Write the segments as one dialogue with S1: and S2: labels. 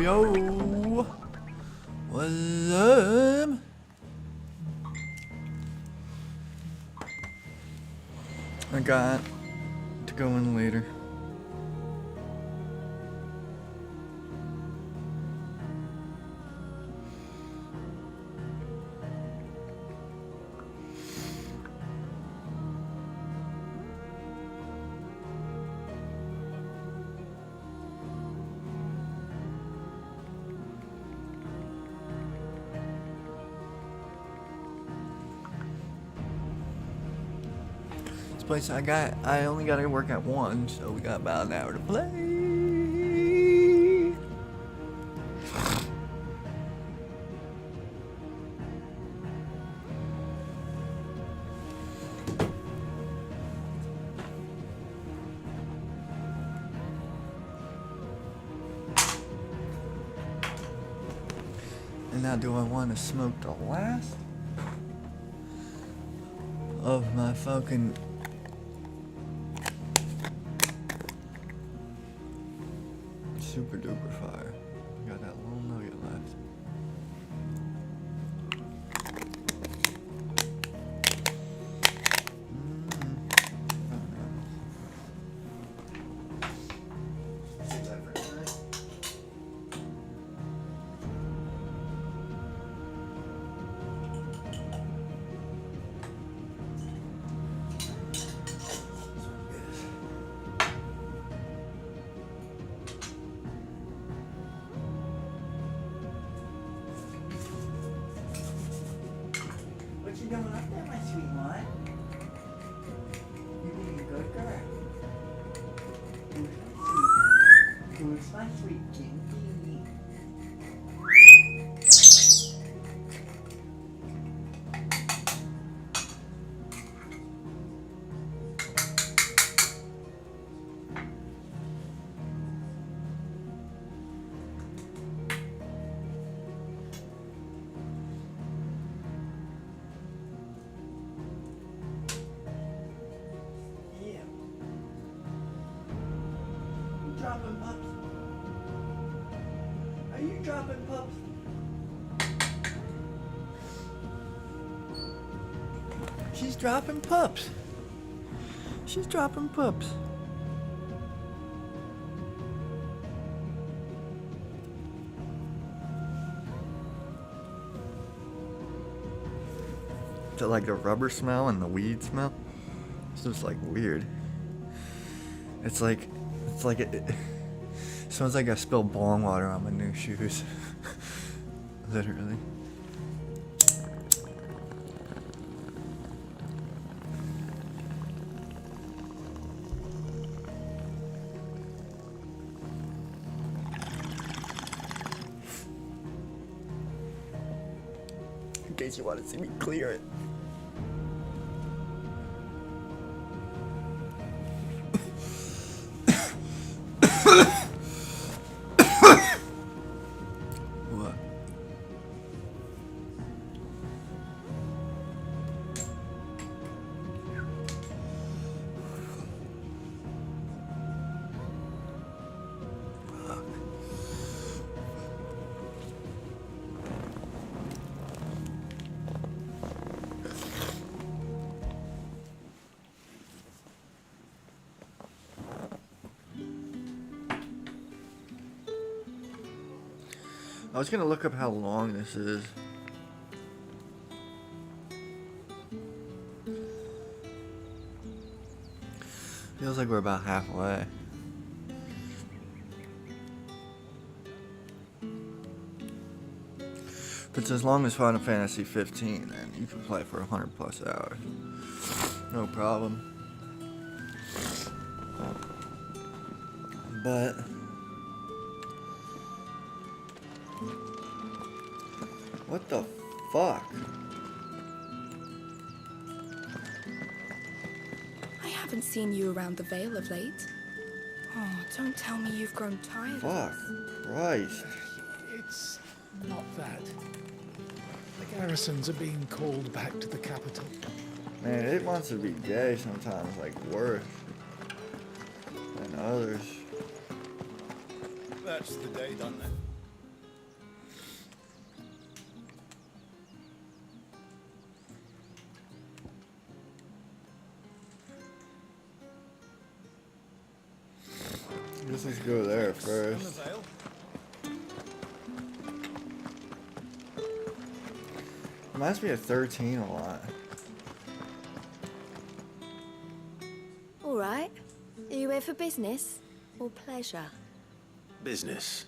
S1: Yo, what's up? I got to go in later. Place I only got to work at 1, so we got about an hour to play. And now do I want to smoke the last of my fucking super duper fire. Got that little nugget left.
S2: What you doing up there, my sweet one? You being a good girl. Who's my sweet kinky? Dropping pups? Are you dropping pups?
S1: She's dropping pups. She's dropping pups. Is it like the rubber smell and the weed smell? It's just like weird. It's like it smells like I spilled bong water on my new shoes. Literally. case you want to see me clear it. What? I was gonna look up how long this is. Feels like we're about halfway. If it's as long as Final Fantasy 15, then you can play for 100 plus hours. No problem. But what the fuck?
S3: I haven't seen you around the Vale of late. Oh, don't tell me you've grown tired.
S1: Fuck. Christ.
S4: It's not that. The garrisons are being called back to the capital.
S1: Man, it wants to be gay sometimes, like worse than others.
S5: That's the day done then.
S1: Let's go there
S5: On the
S1: first.
S5: Vale.
S1: Reminds me of 13 a lot.
S6: All right. Are you here for business or pleasure?
S5: Business,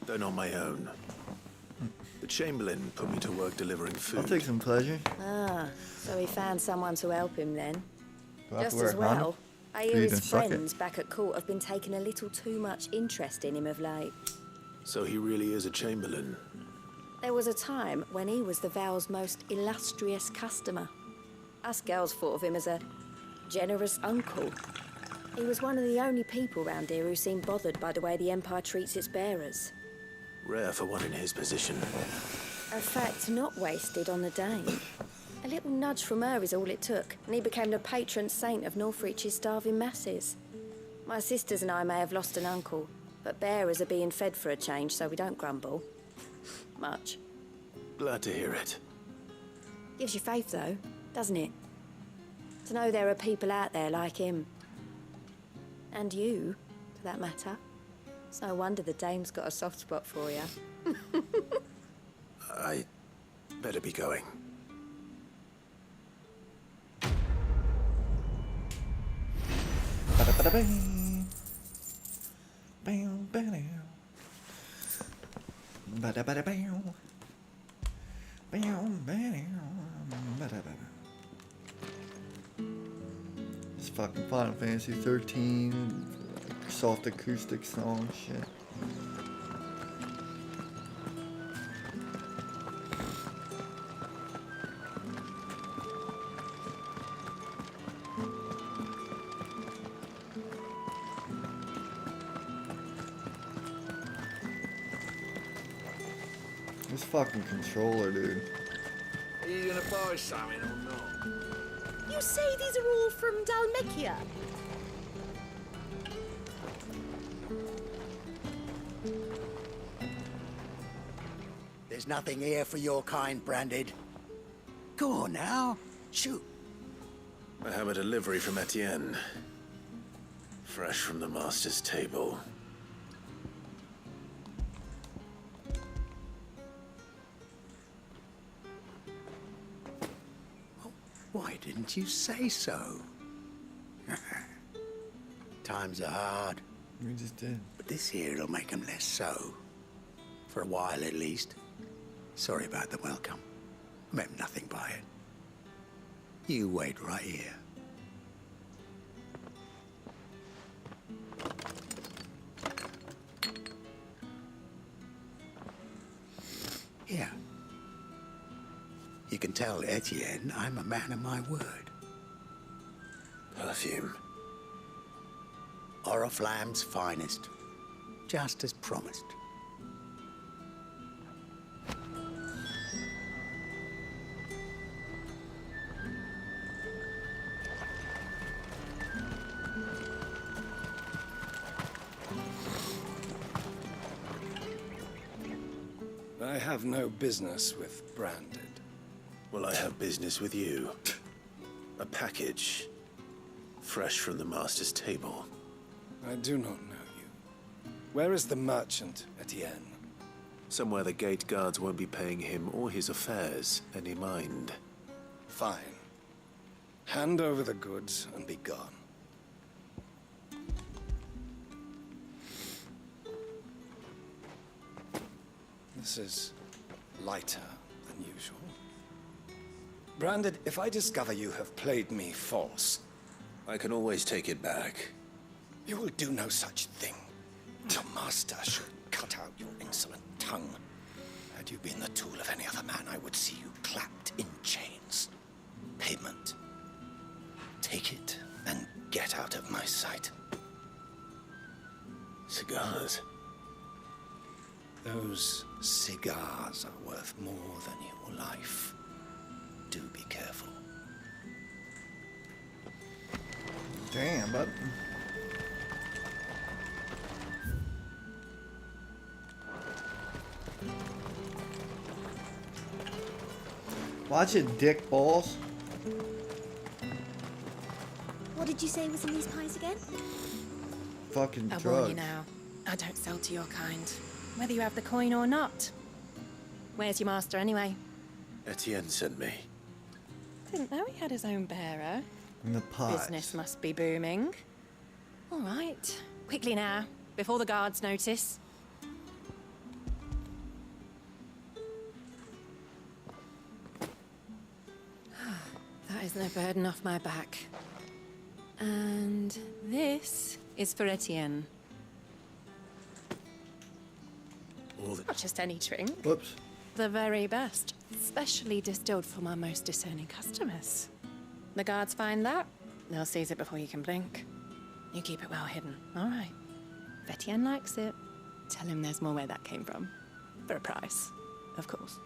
S5: though not my own. The Chamberlain put me to work delivering food.
S1: I'll take some pleasure.
S6: Ah, so he found someone to help him then.
S1: Do I have to
S6: Just
S1: wear
S6: as
S1: a condom?
S6: well, I
S1: You
S6: hear
S1: can
S6: his
S1: suck it.
S6: friends back at court have been taking a little too much interest in him of late.
S5: So he really is a Chamberlain.
S6: There was a time when he was the Vale's most illustrious customer. Us girls thought of him as a generous uncle. He was one of the only people round here who seemed bothered by the way the Empire treats its bearers.
S5: Rare for one in his position.
S6: A fact not wasted on the Dane. A little nudge from her is all it took, and he became the patron saint of Northreach's starving masses. My sisters and I may have lost an uncle, but bearers are being fed for a change, so we don't grumble. Much.
S5: Glad to hear it.
S6: Gives you faith, though, doesn't it? To know there are people out there like him. And you, for that matter. It's no wonder the dame's got a soft spot for you.
S5: I better be going.
S1: Ba-da-ba-da-bing. Bam, ba-dow. Ba-da-ba-da-bow. Bam, ba-dow. Ba-da-ba-da. It's fucking Final Fantasy 13, like, soft acoustic song shit. This fucking controller, dude.
S7: Are you gonna buy something or not?
S8: You say these are all from Dalmekia?
S7: There's nothing here for your kind, Branded. Go on now, shoot.
S5: I have a delivery from Etienne. Fresh from the master's table.
S7: Why didn't you say so? Times are hard,
S1: We just did.
S7: but this here'll make 'em less so. For a while, at least. Sorry about the welcome. Meant nothing by it. You wait right here. Here. You You can tell Etienne I'm a man of my word.
S5: Perfume.
S7: Oriflamme's finest. Just as promised.
S9: I have no business with Branded.
S5: Well, I have business with you. A package. Fresh from the master's table.
S9: I do not know you. Where is the merchant, Etienne?
S5: Somewhere the gate guards won't be paying him or his affairs any mind.
S9: Fine. Hand over the goods and be gone. This is lighter than usual. Branded, if I discover you have played me false,
S5: I can always take it back.
S9: you will do no such thing. Your master should cut out your insolent tongue. Had you been the tool of any other man, I would see you clapped in chains. Payment. Take it and get out of my sight.
S5: Cigars.
S9: Those cigars are worth more than your life. Do be careful.
S1: Damn, bud. Watch it, dick balls.
S8: What did you say was in these pies again?
S1: Fucking
S3: I
S1: drugs.
S3: warn you now. I don't sell to your kind, whether you have the coin or not. Where's your master anyway?
S5: Etienne sent me.
S3: Didn't know he had his own bearer.
S1: In the pies.
S3: Business must be booming. All right, quickly now, before the guards notice. That is no burden off my back. And this is for Etienne.
S5: All the...
S3: Not just any drink.
S1: Whoops.
S3: The very best, specially distilled for my most discerning customers. The guards find that, they'll seize it before you can blink. You keep it well hidden, all right? If Etienne likes it, tell him there's more where that came from. For a price, of course.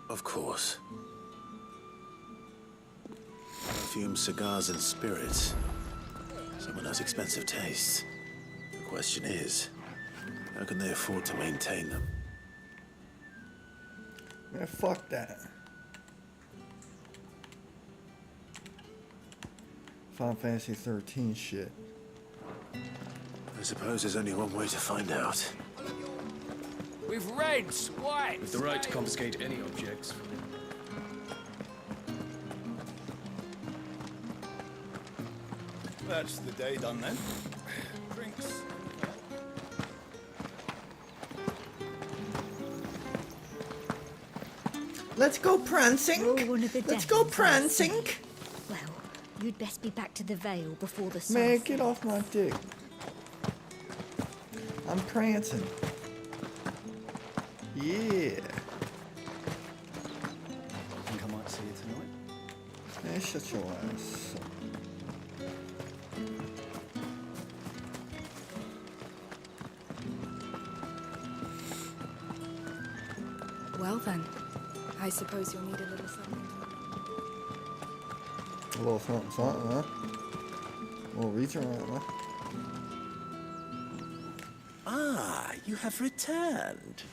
S5: Of course. Perfume, cigars, and spirits. Someone has expensive tastes. The question is, how can they afford to maintain them?
S1: Man, fuck that. Final Fantasy 13 shit.
S5: I suppose there's only one way to find out.
S10: With reds, white.
S11: With the right to confiscate any objects.
S9: That's the day done then. Drinks.
S1: Let's go prancing.
S8: You're one of the
S1: Let's go
S8: devils, I
S1: prancing.
S8: see. Well, you'd best be back to the Vale before the sun
S1: Man,
S8: sets.
S1: get off my dick. I'm prancing. Yeah.
S11: I think I might see you tonight.
S1: Man, shut your ass.
S3: Well then, I suppose you'll need a little something.
S1: A little something, something, huh? A little reach around, huh?
S7: Ah, you have returned.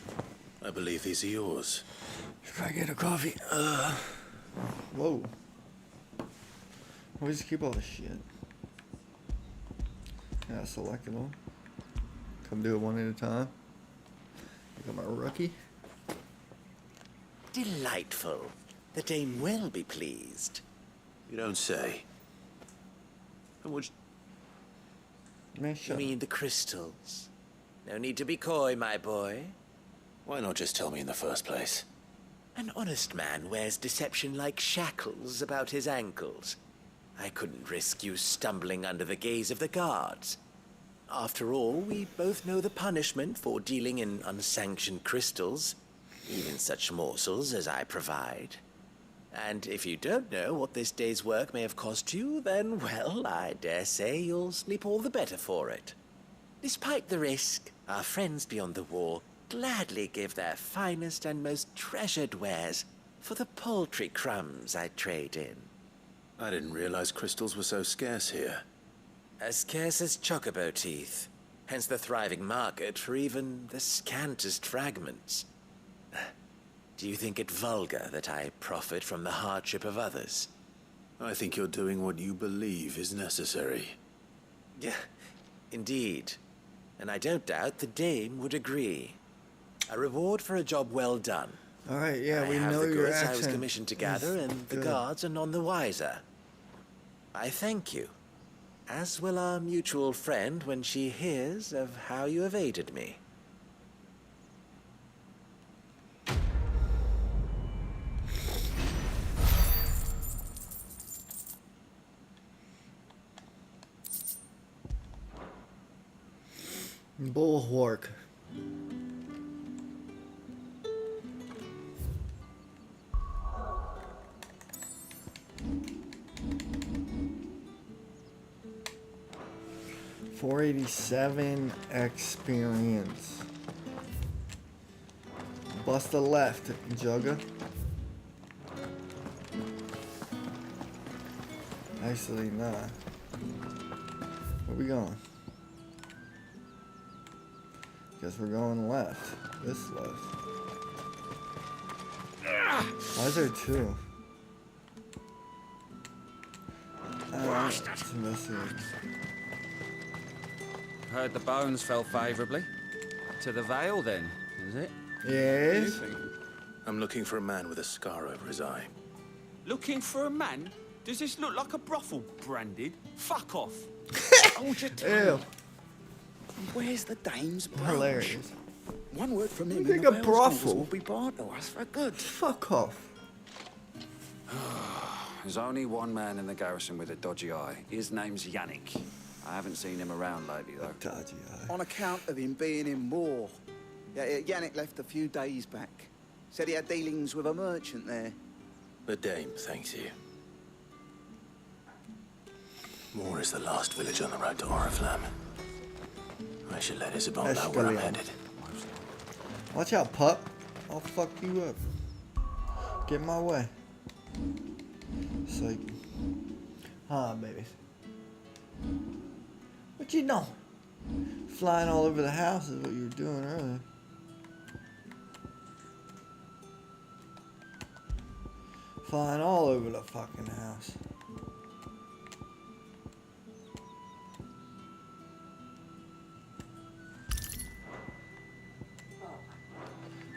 S5: I believe these are yours.
S1: Should I get a coffee? Whoa. We just keep all this shit. Yeah, select it all. Come do it one at a time. I got my rookie.
S7: Delightful. The dame will be pleased.
S5: You don't say. And would
S1: Man,
S7: You
S1: shut up.
S7: mean the crystals? No need to be coy, my boy.
S5: why not just tell me in the first place?
S7: An honest man wears deception like shackles about his ankles. I couldn't risk you stumbling under the gaze of the guards. After all, we both know the punishment for dealing in unsanctioned crystals, even such morsels as I provide. And if you don't know what this day's work may have cost you, then, well, I dare say you'll sleep all the better for it. Despite the risk, our friends beyond the wall gladly give their finest and most treasured wares for the paltry crumbs I trade in.
S5: I didn't realize crystals were so scarce here.
S7: As scarce as chocobo teeth, hence the thriving market for even the scantest fragments. Do you think it vulgar that I profit from the hardship of others?
S5: I think you're doing what you believe is necessary.
S7: Yeah, indeed. And I don't doubt the dame would agree. A reward for a job well done.
S1: All right, yeah, we
S7: I have
S1: know
S7: the
S1: your
S7: goods
S1: accent.
S7: I was commissioned to gather,
S1: is
S7: and the
S1: good.
S7: guards are none the wiser. I thank you, as will our mutual friend when she hears of how you have aided me.
S1: Bulwark. $487 experience. Bust the left, Jugga. Actually, nah. Where we going? Guess we're going left. This left. Why is there two? Let's investigate.
S10: Heard the bones fell favourably. To the Vale, then, is it?
S1: Yes.
S5: I'm looking for a man with a scar over his eye.
S10: Looking for a man? Does this look like a brothel branded? Fuck off.
S9: Hold your tongue.
S1: Ew.
S9: Where's the dame's brooch?
S1: Hilarious.
S9: One word from him
S1: You
S9: and
S1: think
S9: the
S1: a
S9: Wales
S1: brothel?
S9: schools will be barred to us for good.
S1: Fuck off.
S11: There's only one man in the garrison with a dodgy eye. His name's Yannick. I haven't seen him around lately, though.
S1: Dodgy eye.
S2: On account of him being in war. Yeah, Yannick left a few days back. Said he had dealings with a merchant there.
S5: The dame thanks you. Moore is the last village on the road to Oriflamme. I should let Isabel know where I'm
S1: Escalade.
S5: headed.
S1: Watch out, pup. I'll fuck you up. Get in my way. Psych. Baby. What you know? Flying all over the house is what you were doing earlier. Flying all over the fucking house.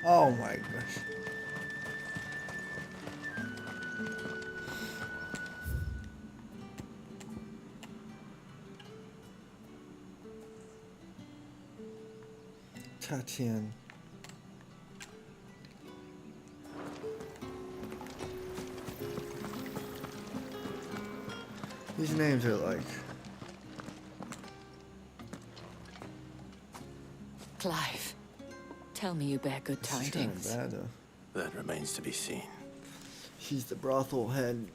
S1: Oh my gosh. Tatian. These names are like
S12: Clive, tell me you bear good
S1: this is kinda
S12: tidings.
S1: bad though.
S5: That remains to be seen.
S1: She's the brothel head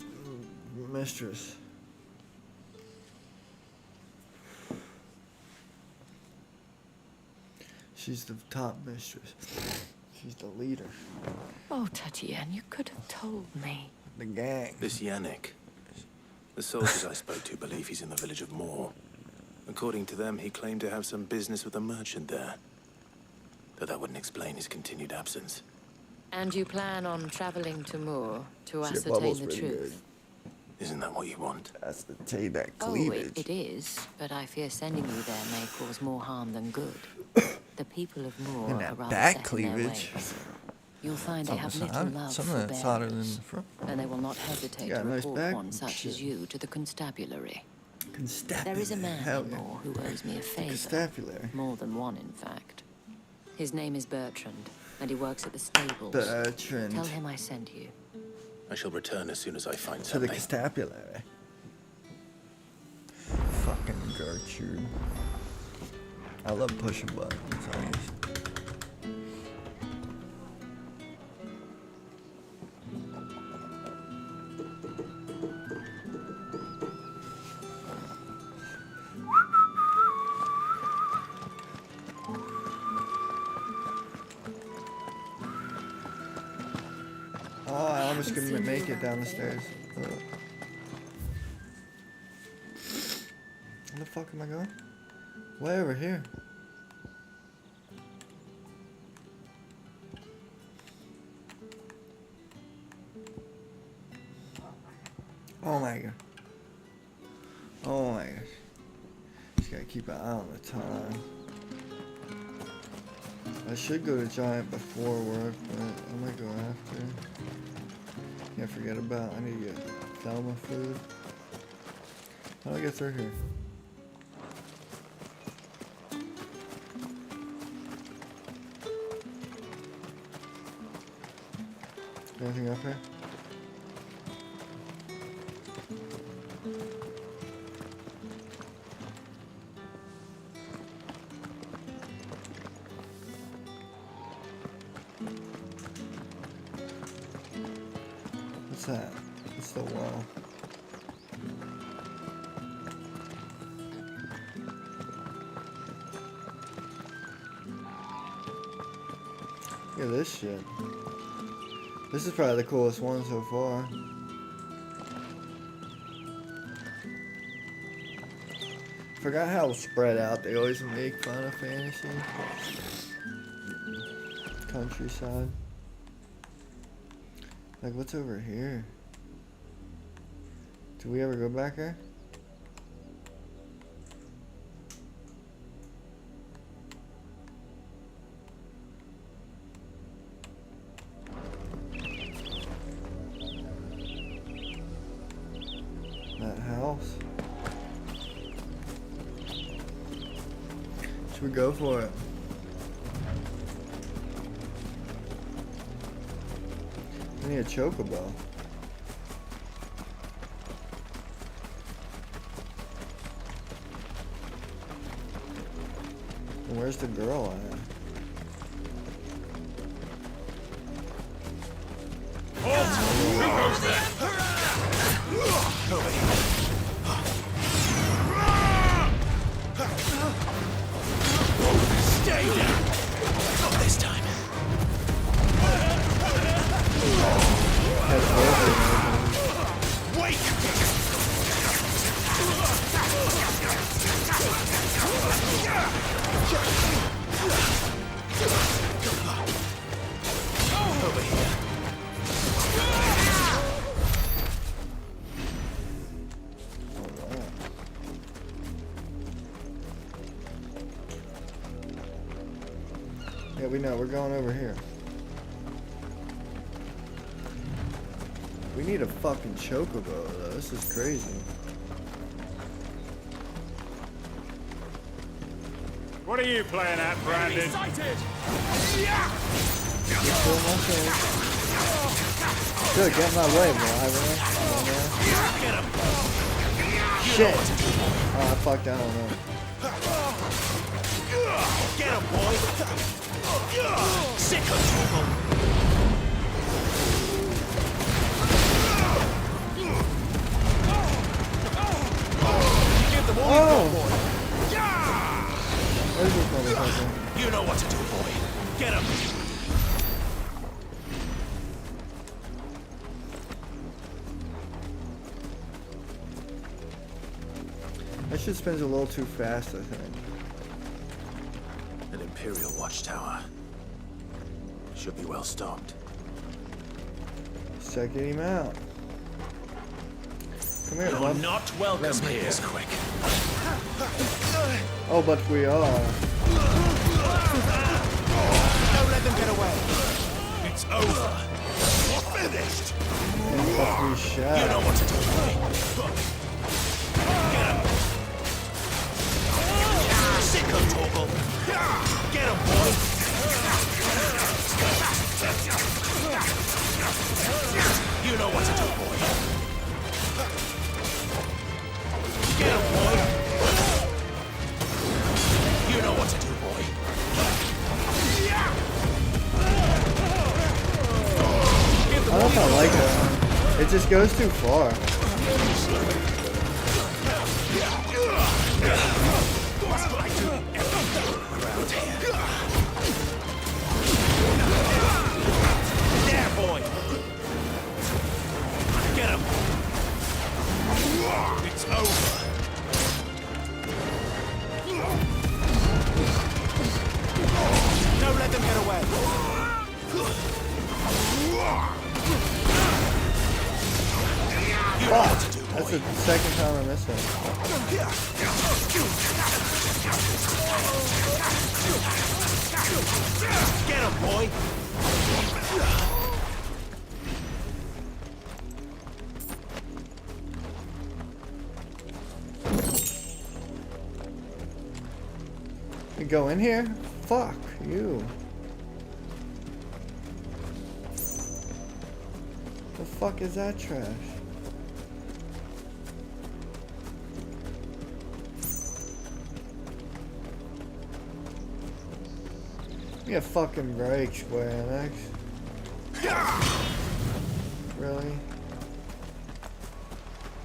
S1: mistress. She's the top mistress. She's the leader.
S12: Oh, Tatian, you could have told me.
S1: The gang.
S5: This Yannick. The soldiers I spoke to believe he's in the village of Moore. According to them, he claimed to have some business with a merchant there. Though that wouldn't explain his continued absence.
S12: And you plan on traveling to Moor to
S1: Shit,
S12: ascertain
S1: Bubble's
S12: the
S1: pretty
S12: truth?
S5: Isn't that what you want?
S1: Ascertain that
S12: Oh,
S1: cleavage.
S12: it is, but I fear sending you there may cause more harm than good. The people of Moor
S1: And
S12: are
S1: that
S12: rather
S1: back
S12: set in their
S1: cleavage.
S12: ways. You'll find they
S1: Some
S12: have
S1: of
S12: little
S1: it's
S12: love
S1: some
S12: for
S1: of it's hotter than
S12: bearers,
S1: the front.
S12: and they will not hesitate
S1: Yeah,
S12: to
S1: nice
S12: report
S1: back
S12: one such
S1: shit.
S12: as you to the constabulary.
S1: Constabulary.
S12: There is a man
S1: Hell
S12: in
S1: yeah.
S12: Moor who owes me a favor.
S1: Constabulary.
S12: More than one, in fact. His name is Bertrand, and he works at the stables.
S1: Bertrand.
S12: Tell him I sent you.
S5: I shall return as soon as I find
S1: To the
S5: something.
S1: constabulary. Fucking Gertrude. I love pushing buttons. I guess. us can make it down the stairs. Where the fuck am I going? Way over here. Oh my god. Oh my gosh. Just gotta keep an eye on the time. I should go to Giant before work, but I might go after. Can't forget about, I need to get Thelma food. How do I get through here? Anything up here? What's that? It's the wall. Look at this shit. This is probably the coolest one so far. Forgot how spread out they always make Final Fantasy. Countryside. Like, what's over here? Do we ever go back there? That house? Should we go for it? I need a chocobo. Where's the girl at?
S7: Stay down! Not this time. Wait! Over here.
S1: Yeah, we know. We're going over here. We need a fucking chocobo, though. This is crazy.
S13: What are you playing at, Brandon?
S1: Good, get in my way, bro. Shit! Oh, I fucked out on that.
S7: Get him, boy! Sick of trouble!
S1: Oh!
S7: You know what to do, boy. Get him!
S1: That shit spins a little too fast, I think.
S5: An Imperial watchtower. Should be well stocked.
S1: Let's check him out. Come here,
S7: You're
S1: bud.
S7: not welcome
S5: Let's make
S7: here.
S5: this quick.
S1: Oh, but we are.
S7: Don't let them get away. It's over. We're finished.
S1: And fuck we shall.
S7: You know what to do, boy. Get him. Sick of trouble. Get him, boy. You know what to do, boy. Get him, boy. You know what to do, boy.
S1: I don't know if I like that. It just goes too far.
S7: There, boy.
S9: It's over.
S5: Don't let them get away. You know what to do, boy.
S1: That's the second time I missed it.
S5: Get him, boy.
S1: You go in here? Fuck you. The fuck is that trash? Give me a fucking break, Square Enix. Really?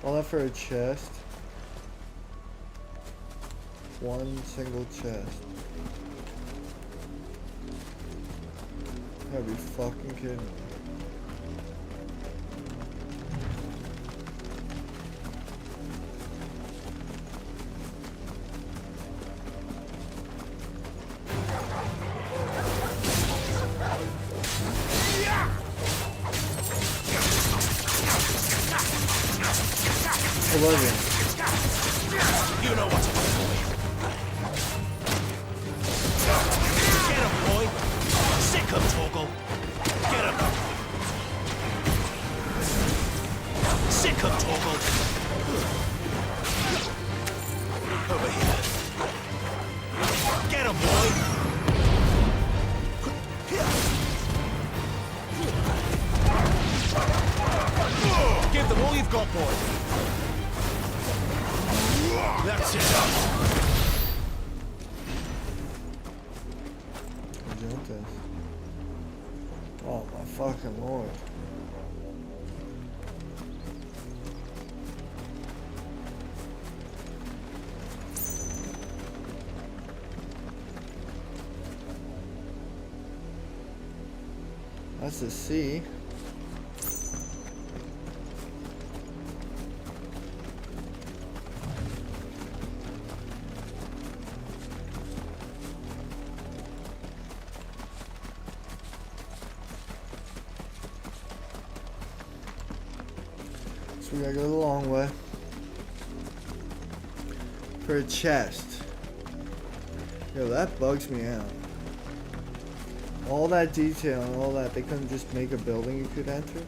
S1: All that for a chest? One single chest. You gotta be fucking kidding me. What was it?
S5: You know what to do, boy. Get him, boy. Sick him, Torgal. Get him. Sick him, Torgal. Over here. Get him, boy. Give them all you've got, boy. That's it.
S1: Oh my fucking lord. That's a C. So we gotta go the long way. For a chest. Yo, that bugs me out. All that detail and all that, they couldn't just make a building you could enter?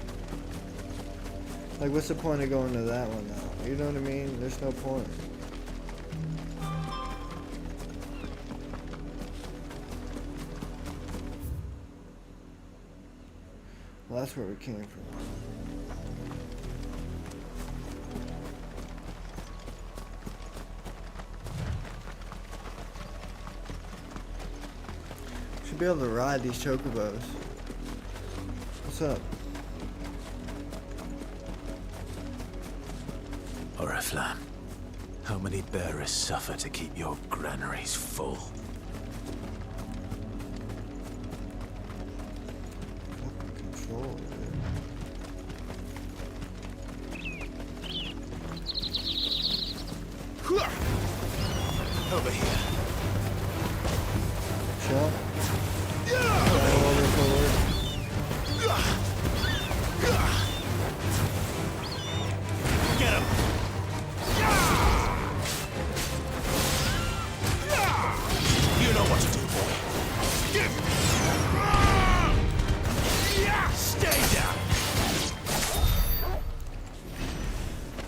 S1: Like, what's the point of going to that one now? You know what I mean? There's no point. Well, that's where we came from. Should be able to ride these chocobos. What's up?
S5: Oriflamme, how many bearers suffer to keep your granaries full?
S1: Fucking control, dude.
S5: Over here.
S1: Shot. Over forward.
S5: Get him! You know what to do, boy. Stay down!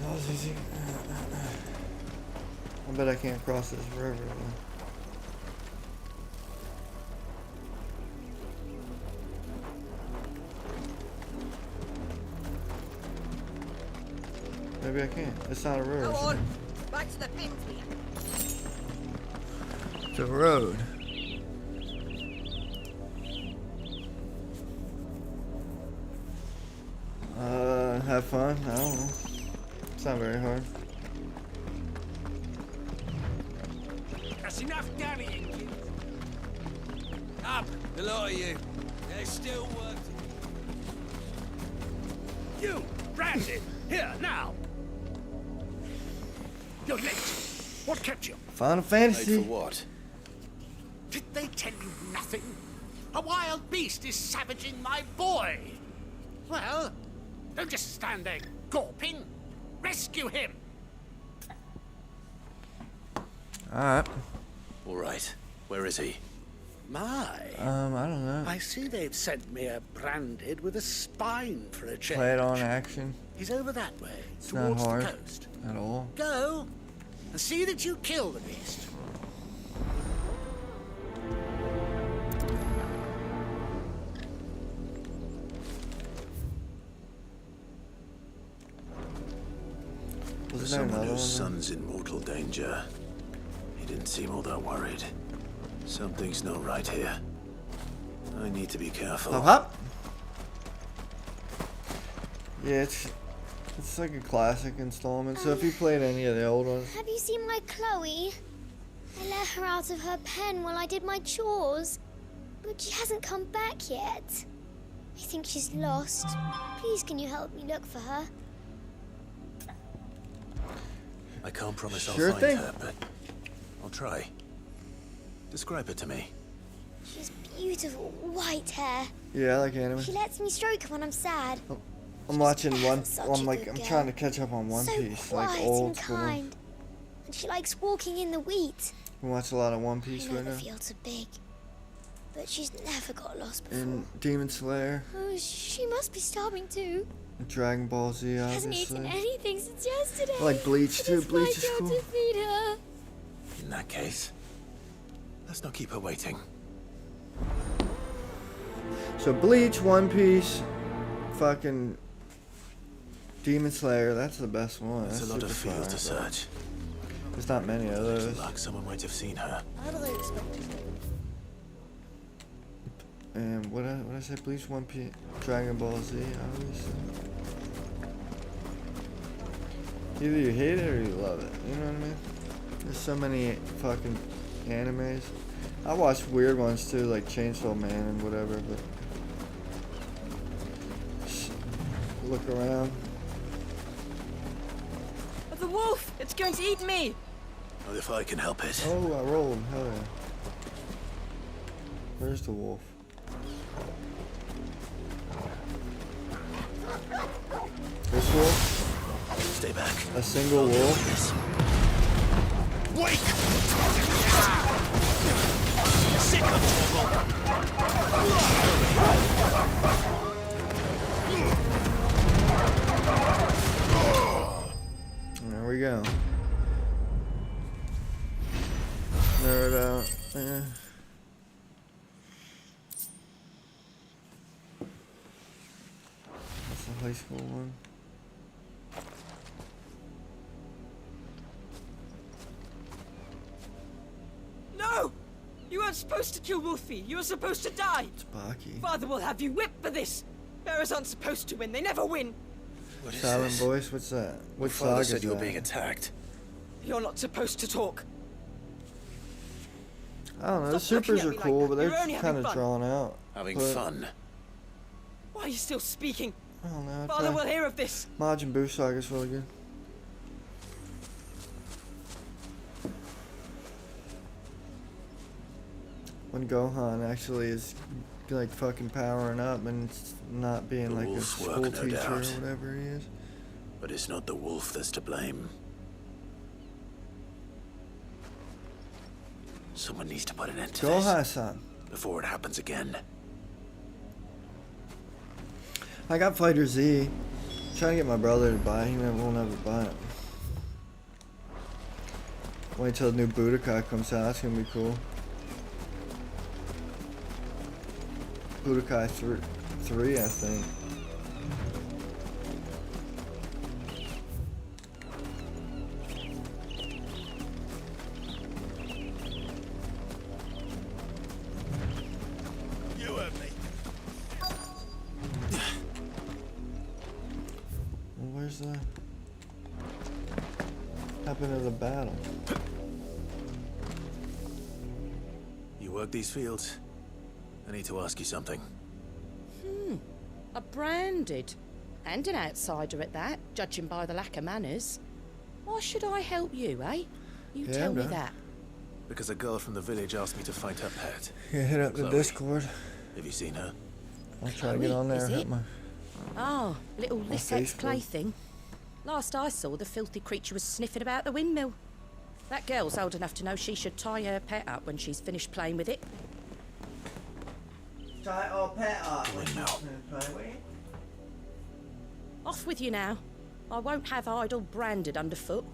S1: That was easy. I bet I can't cross this river though. Maybe I can. It's not a river.
S8: Go on. Back to the pins here.
S1: It's a road. Have fun? I don't know. It's not very hard.
S10: That's enough dallying, kids. Up, the lot of you. There's still work to do. You, Brandon, here, now.
S4: You're late. What kept you?
S1: Final
S5: Late
S1: Fantasy.
S5: for what?
S4: Did they tell you nothing? A wild beast is savaging my boy. Well, don't just stand there gawping. Rescue him.
S1: Alright.
S5: All right. Where is he?
S4: My.
S1: I don't know.
S4: I see they've sent me a branded with a spine for a change.
S1: Play it on action.
S4: He's over that way,
S1: It's not
S4: towards
S1: hard
S4: the coast.
S1: at all.
S4: Go and see that you kill the beast.
S5: For
S1: Wasn't there
S5: someone
S1: another
S5: whose
S1: one?
S5: son's in mortal danger, he didn't seem all that worried. Something's not right here. I need to be careful.
S1: Hop hop. Yeah, it's like a classic installment. So if you played any of the old ones,
S8: Have you seen my Chloe? I let her out of her pen while I did my chores, but she hasn't come back yet. I think she's lost. Please, can you help me look for her?
S5: I can't promise
S1: Sure
S5: I'll
S1: thing.
S5: find her, but I'll try. Describe her to me.
S8: She's beautiful, white hair.
S1: yeah, I like anime.
S8: She lets me stroke her when I'm sad.
S1: I'm watching one.
S8: such
S1: I'm
S8: a
S1: like,
S8: good
S1: I'm
S8: girl.
S1: trying to catch up on One
S8: So
S1: Piece,
S8: quiet
S1: like old
S8: and
S1: school.
S8: kind. And she likes walking in the wheat.
S1: We watch a lot of One
S8: I
S1: Piece
S8: know
S1: right
S8: the
S1: now.
S8: fields are big, but she's never got lost before.
S1: And Demon Slayer,
S8: Oh, she must be starving too.
S1: and Dragon Ball Z,
S8: She hasn't eaten
S1: obviously.
S8: anything since yesterday.
S1: I like Bleach too.
S8: It's
S1: Bleach
S8: my
S1: is
S8: job
S1: cool.
S8: to feed her.
S5: In that case, let's not keep her waiting.
S1: So Bleach, One Piece, fucking Demon Slayer. That's the best one.
S5: There's
S1: That's
S5: a lot of
S1: super
S5: fields to
S1: fire.
S5: search.
S1: There's not many of
S5: With
S1: those.
S5: luck, someone might have seen her.
S2: How do they expect you?
S1: And what I say? Bleach, One Piece, Dragon Ball Z, obviously. Either you hate it or you love it. You know what I mean? There's so many fucking animes. I watch weird ones too, like Chainsaw Man and whatever, but just look around.
S14: The wolf! It's going to eat me!
S5: Not if I can help it.
S1: Oh, I rolled. Hell yeah. Where's the wolf? This wolf?
S5: Stay back.
S1: A single wolf?
S10: Wait! Sick
S1: There we go. Nerd out. Yeah. That's the high school one.
S14: No! You weren't supposed to kill Wolfie. You were supposed to die.
S1: It's Baki.
S14: Father will have you whipped for this. Bearers aren't supposed to win. They never win.
S5: What is
S1: Silent
S5: this?
S1: Voice? What's that? What
S5: Father
S1: saga
S5: said
S1: is
S5: you were
S1: that?
S5: being attacked.
S14: You're not supposed to talk.
S1: I don't know. The
S14: Stop looking
S1: supers
S14: at
S1: are
S14: me like
S1: cool,
S14: that.
S1: but they're
S14: You're only
S1: kind
S14: having
S1: of
S14: fun.
S1: drawn out.
S5: Having
S1: But-
S5: fun.
S14: Why are you still speaking?
S1: I don't know.
S14: Father will hear of this.
S1: Majin Buu Saga's really good. When Gohan actually is like fucking powering up and it's not being
S5: The
S1: like a
S5: wolf's
S1: school
S5: work, no
S1: teacher or
S5: doubt.
S1: whatever he is.
S5: But it's not the wolf that's to blame. Someone needs to put an end to this
S1: Gohan-san.
S5: before it happens again.
S1: I got Fighter Z. Trying to get my brother to buy it. He won't ever buy it. Wait till the new Budokai comes out. That's gonna be cool. Budokai 3, I think.
S10: You and me.
S1: Well, where's the happened to the battle?
S5: You work these fields? I need to ask you something.
S15: A branded. And an outsider at that, judging by the lack of manners. Why should I help you, eh? You
S1: Yeah,
S15: tell me
S1: bro.
S15: that.
S5: Because a girl from the village asked me to find her pet.
S1: Yeah, hit up the
S5: Chloe.
S1: Discord.
S5: Have you seen her?
S1: I'll try to get on there.
S15: Is
S1: Hit
S15: it?
S1: my
S15: Oh, little Lissette's
S1: Facebook.
S15: plaything. Last I saw, the filthy creature was sniffing about the windmill. That girl's old enough to know she should tie her pet up when she's finished playing with it.
S2: Tie our pet up.
S5: Windmill.
S2: Play with.
S15: Off with you now. I won't have idle branded underfoot.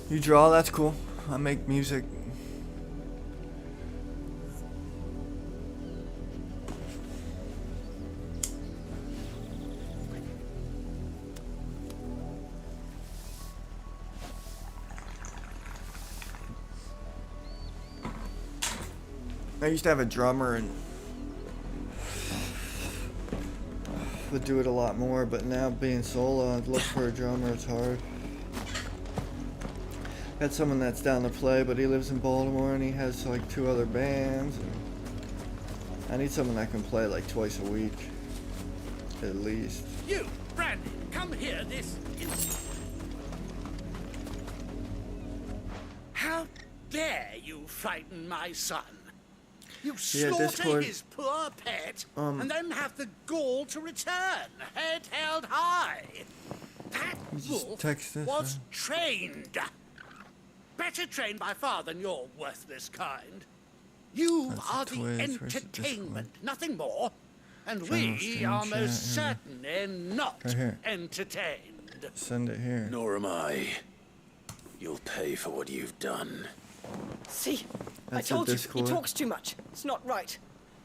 S1: You draw, that's cool. I make music. I used to have a drummer and would do it a lot more, but now being solo, I'd look for a drummer, it's hard. Got someone that's down to play, but he lives in Baltimore and he has like 2 other bands. And I need someone that can play like twice a week, at least.
S4: You, Brandon, come here this instant. How dare you frighten my son? You
S1: Yeah,
S4: slaughter
S1: Discord.
S4: his poor pet
S1: Um,
S4: and then have the gall to return, head held high. That
S1: You just
S4: wolf
S1: text this,
S4: was
S1: man.
S4: trained. Better trained by far than your worthless kind. You
S1: That's a
S4: are the
S1: Twitch. Where's the
S4: entertainment, nothing more. And
S1: Channel
S4: we
S1: stream
S4: are
S1: chat,
S4: most
S1: yeah.
S4: certainly not
S1: Right here.
S4: entertained.
S1: Send it here.
S5: Nor am I. You'll pay for what you've done.
S14: See?
S1: That's
S14: I
S1: a
S14: told you, he
S1: Discord.
S14: talks too much. It's not right.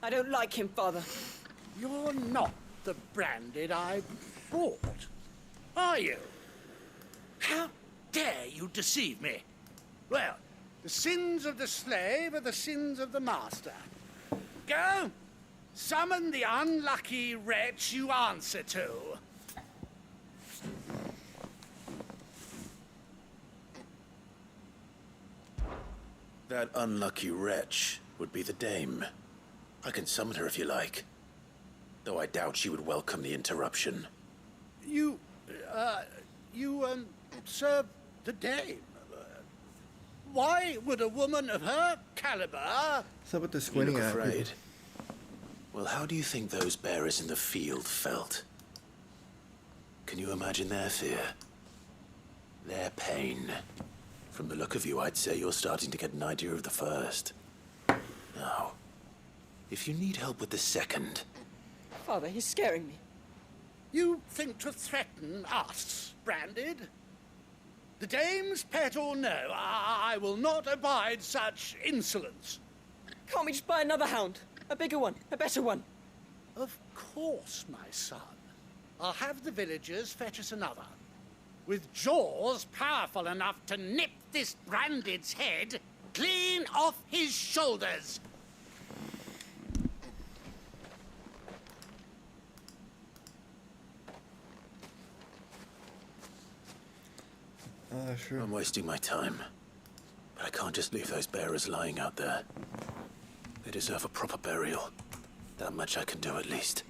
S14: I don't like him, Father.
S4: You're not the Branded I brought, are you? How dare you deceive me? Well, the sins of the slave are the sins of the master. Go, summon the unlucky wretch you answer to.
S5: That unlucky wretch would be the dame. I can summon her if you like. Though I doubt she would welcome the interruption.
S4: You serve the dame. Why would a woman of her caliber...
S1: What's up with the
S5: You
S1: squinty
S5: look
S1: eye?
S5: afraid. Well, how do you think those bearers in the field felt? Can you imagine their fear? Their pain? From the look of you, I'd say you're starting to get an idea of the first. Now, if you need help with the second...
S14: Father, he's scaring me.
S4: You think to threaten us, Branded? The dame's pet or no, I will not abide such insolence.
S14: Can't we just buy another hound? A bigger one, a better one.
S4: Of course, my son. I'll have the villagers fetch us another. With jaws powerful enough to nip this Branded's head clean off his shoulders.
S1: Sure.
S5: I'm wasting my time. But I can't just leave those bearers lying out there. They deserve a proper burial. That much I can do at least.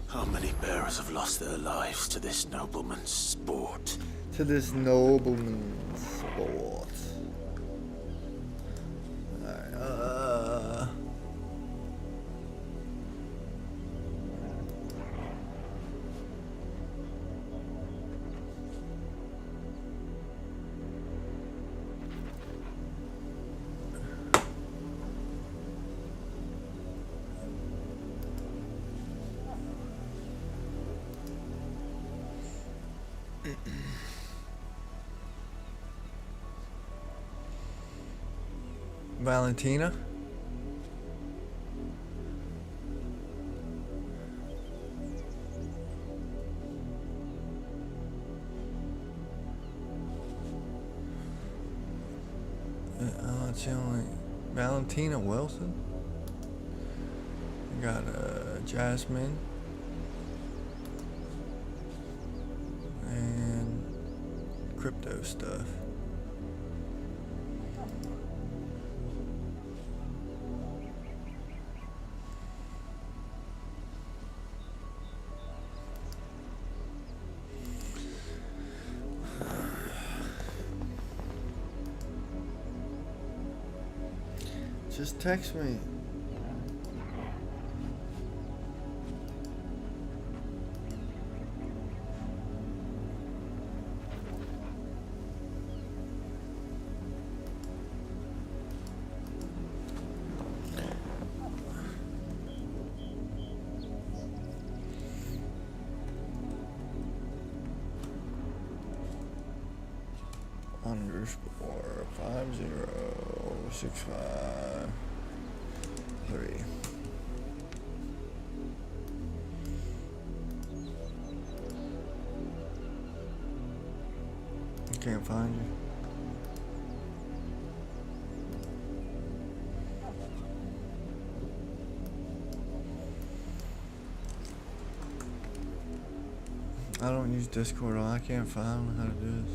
S5: How many bearers have lost their lives to this nobleman's sport?
S1: To this nobleman's sport. Alright, Valentina? It's only Valentina Wilson. We got Jasmine and crypto stuff. Just text me. Underscore 50653. Can't find you. I don't use Discord. I can't find how to do this.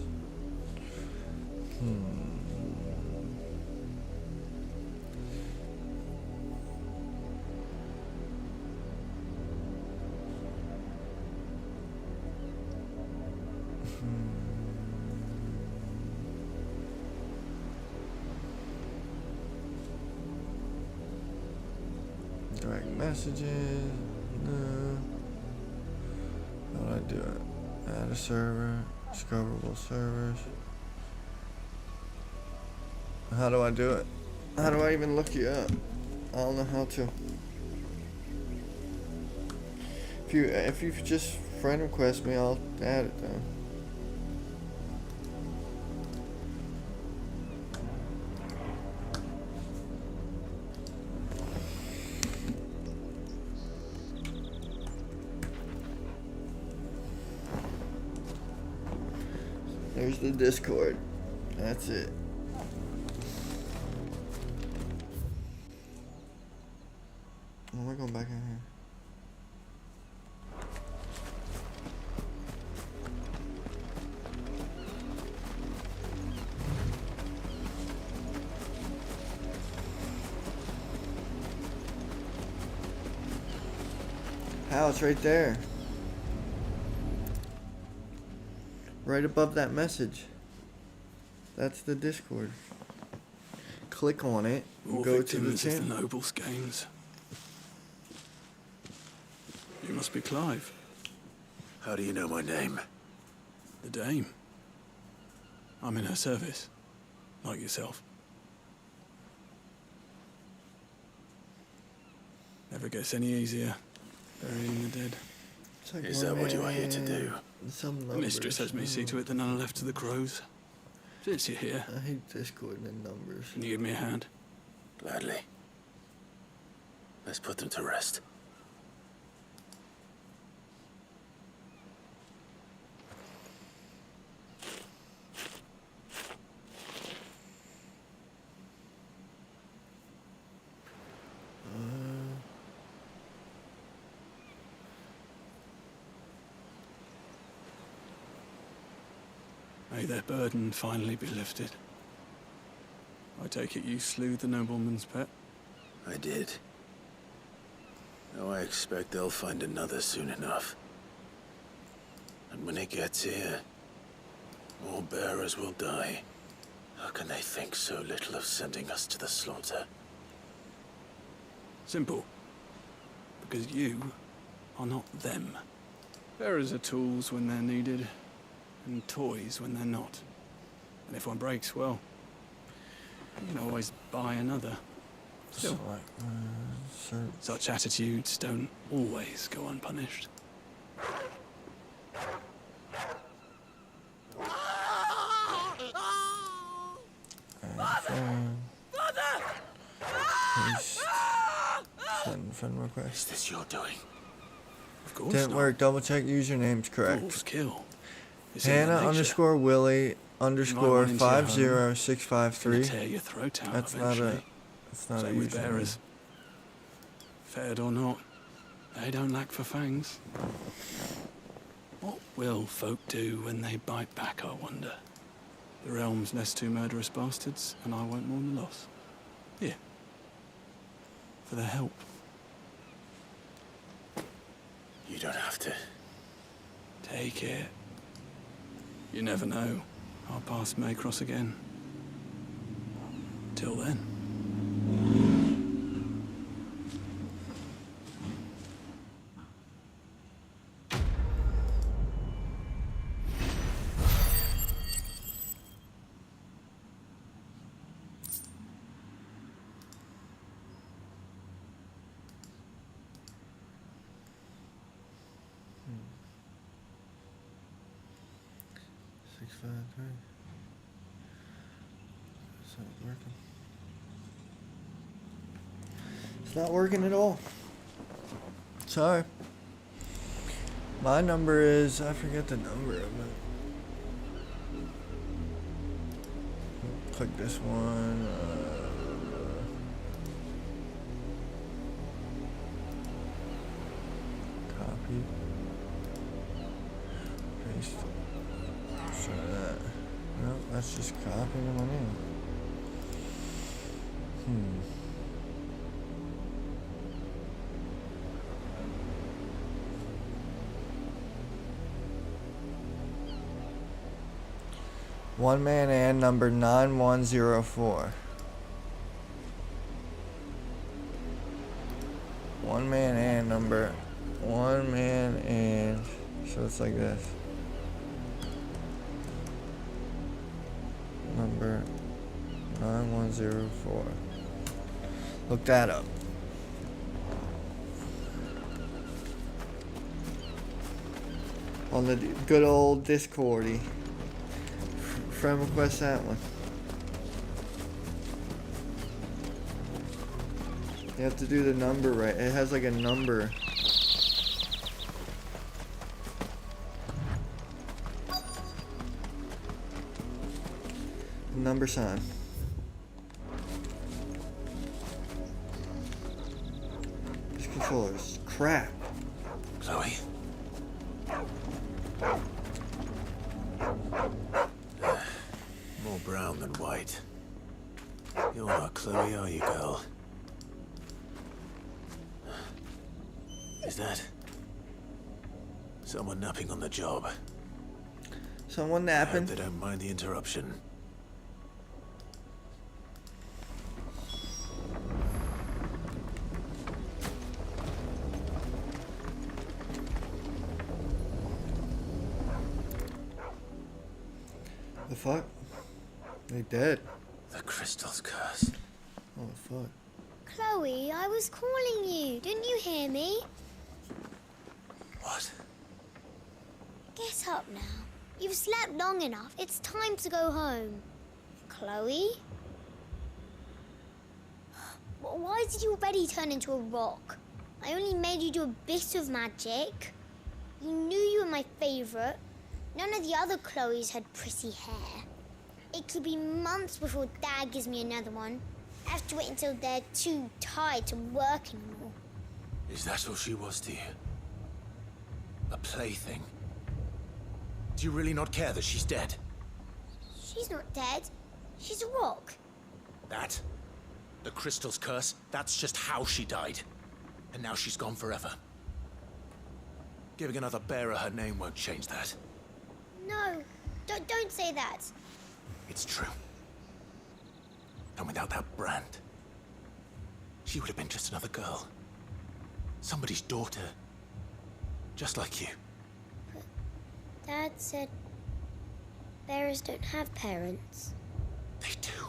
S1: Direct messages. No. How do I do it? Add a server. Discoverable servers. How do I do it? How do I even look you up? I don't know how to. If you just friend request me, I'll add it though. There's the Discord. That's it. Oh, we're going back in here. How? It's right there. Right above that message. That's the Discord. Click on it and go to the channel.
S16: The nobles' games. You must be Clive.
S5: How do you know my name?
S16: The Dame. I'm in her service, like yourself. Never gets any easier, burying the dead.
S1: Like
S5: Is that what you are here to do?
S16: The mistress has me see to it that none are left to the crows. Since you're here,
S1: I hate Discord and numbers.
S16: Can you give me a hand?
S5: Gladly. Let's put them to rest.
S16: May their burden finally be lifted. I take it you slew the nobleman's pet?
S5: I did. Now I expect they'll find another soon enough. And when it gets here, more bearers will die. How can they think so little of sending us to the slaughter?
S16: Simple. Because you are not them. Bearers are tools when they're needed, and toys when they're not. And if one breaks, well, you can always buy another. Still, such attitudes don't always go unpunished.
S1: Send friend request.
S5: Is this your doing?
S16: Of course
S1: Didn't
S16: not.
S1: work. Double check username's correct.
S16: Fools kill.
S1: Hannah underscore Willie underscore 50653.
S16: Tear your throat out
S1: That's
S16: eventually.
S1: not a. That's not
S16: Same
S1: a
S16: with
S1: username.
S16: bearers. Fed or not, they don't lack for fangs. What will folk do when they bite back, I wonder? The realm's less two murderous bastards, and I won't mourn the loss. Here. For their help.
S5: You don't have to.
S16: Take it. You never know. Our paths may cross again. Till then.
S1: 653. It's not working. It's not working at all. Sorry. My number is, I forget the number of it. Click this one. Copy. Paste. So that. No, that's just copying my name. One man and number 9104. One man and number. One man and. So it's like this. Number 9104. Look that up. On the good old Discordy. Friend request that one. You have to do the number right. It has like a number. Number sign. This controller is crap.
S5: Chloe? More brown than white. You're not Chloe, are you, girl? Is that someone napping on the job?
S1: Someone napping?
S5: I hope they don't mind the interruption.
S1: The fuck? They dead.
S5: The crystal's curse.
S1: Oh fuck.
S8: Chloe, I was calling you. Didn't you hear me?
S5: What?
S8: Get up now. You've slept long enough. It's time to go home. Chloe? Why did you already turn into a rock? I only made you do a bit of magic. You knew you were my favorite. None of the other Chloes had pretty hair. It could be months before Dad gives me another one. I have to wait until they're too tired to work anymore.
S5: Is that all she was to you? A plaything? Do you really not care that she's dead?
S8: She's not dead. She's a rock.
S5: That? The crystal's curse? That's just how she died. And now she's gone forever. Giving another bearer her name won't change that.
S8: No, don't say that.
S5: It's true. And without that brand, she would have been just another girl. Somebody's daughter. Just like you.
S8: But Dad said bearers don't have parents.
S5: They do.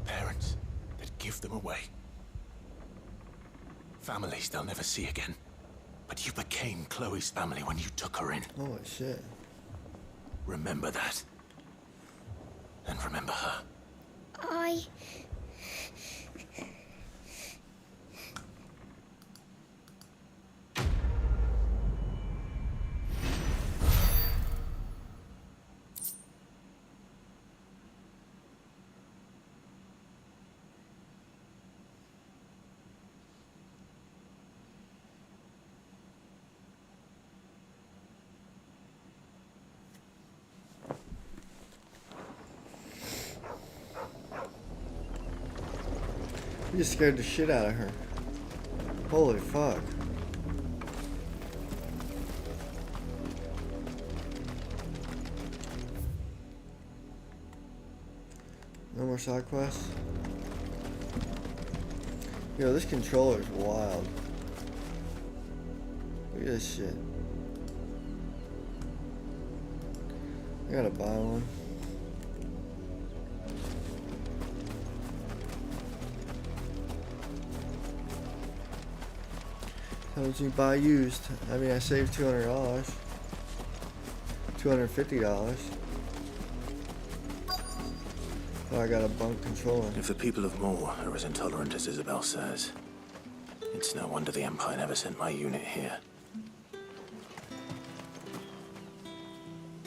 S5: Parents that give them away. Families they'll never see again. But you became Chloe's family when you took her in.
S1: Holy shit.
S5: Remember that. And remember her.
S1: You just scared the shit out of her. Holy fuck. No more side quests? Yo, this controller's wild. Look at this shit. I gotta buy one. How much you buy used? I mean, I saved $200. $250. Oh, I got a bunk controller.
S5: If the people of Moor are as intolerant as Isabel says, it's no wonder the Empire never sent my unit here.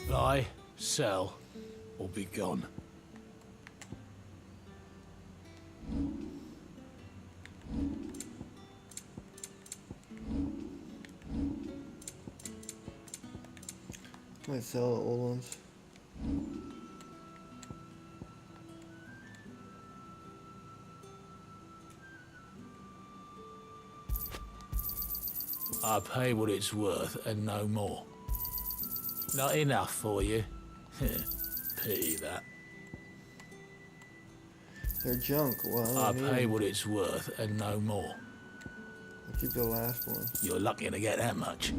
S4: Buy, sell, or be gone.
S1: Might sell the old ones.
S4: I pay what it's worth and no more. Not enough for you? Pity that.
S1: They're junk. Well,
S4: I pay what it's worth and no more.
S1: I'll keep the last one.
S4: You're lucky to get that much.